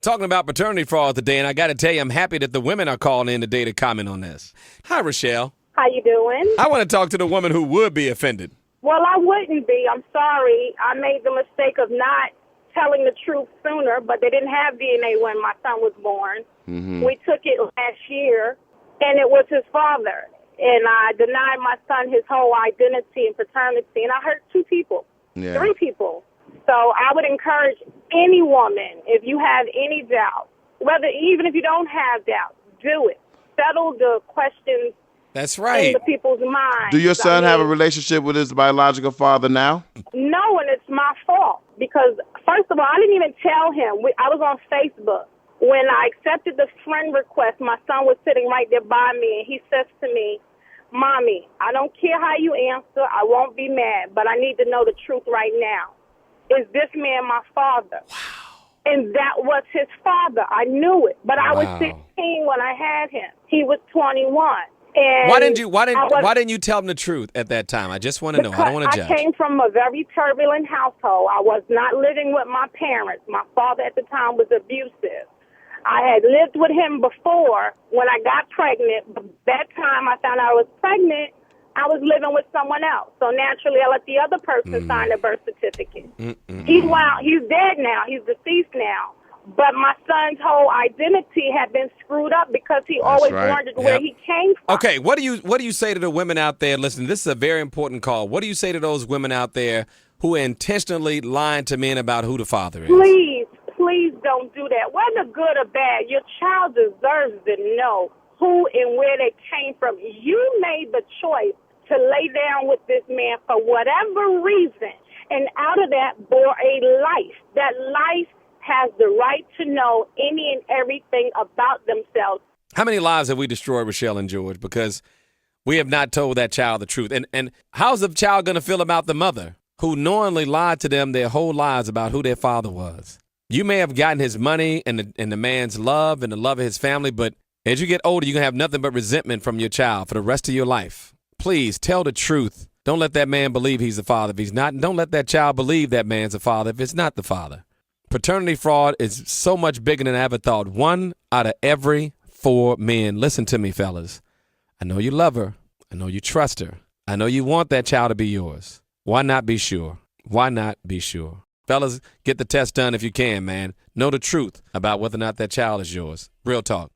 Talking about paternity fraud today, and I got to tell you, I'm happy that the women are calling in today to comment on this. Hi, Rachelle. How you doing? I want to talk to the woman who would be offended. Well, I wouldn't be. I'm sorry. I made the mistake of not telling the truth sooner, but they didn't have DNA when my son was born. Mm-hmm. We took it last year, and it was his father. And I denied my son his whole identity and paternity, and I hurt 2 people, 3 people. So I would encourage any woman, if you have any doubt, even if you don't have doubt, do it. Settle the questions. That's right. In the people's minds. Do your son have a relationship with his biological father now? No, and it's my fault because, first of all, I didn't even tell him. I was on Facebook. When I accepted the friend request, my son was sitting right there by me, and he says to me, "Mommy, I don't care how you answer. I won't be mad, but I need to know the truth right now. Is this man my father?" Wow. And that was his father. I knew it, but I was 16 when I had him. He was 21. And why didn't you tell him the truth at that time? I just want to know. I don't want to judge. I came from a very turbulent household. I was not living with my parents. My father at the time was abusive. I had lived with him before when I got pregnant. But that time I found out I was pregnant, I was living with someone else. So naturally, I let the other person sign the birth certificate. He's dead now. He's deceased now. But my son's whole identity had been screwed up because he always wondered where he came from. Okay, what do you say to the women out there? Listen, this is a very important call. What do you say to those women out there who are intentionally lying to men about who the father is? Please don't do that. Whether good or bad, your child deserves to know who and where they came from. You made the choice to lay down with this man for whatever reason, and out of that bore a life. That life has the right to know any and everything about themselves. How many lives have we destroyed, Rachelle and George, because we have not told that child the truth? And how's the child going to feel about the mother who knowingly lied to them their whole lives about who their father was? You may have gotten his money and the man's love and the love of his family, but as you get older, you're going to have nothing but resentment from your child for the rest of your life. Please tell the truth. Don't let that man believe he's the father if he's not. And don't let that child believe that man's the father if it's not the father. Paternity fraud is so much bigger than I ever thought. 1 out of every 4 men. Listen to me, fellas. I know you love her. I know you trust her. I know you want that child to be yours. Why not be sure? Why not be sure? Fellas, get the test done if you can, man. Know the truth about whether or not that child is yours. Real talk.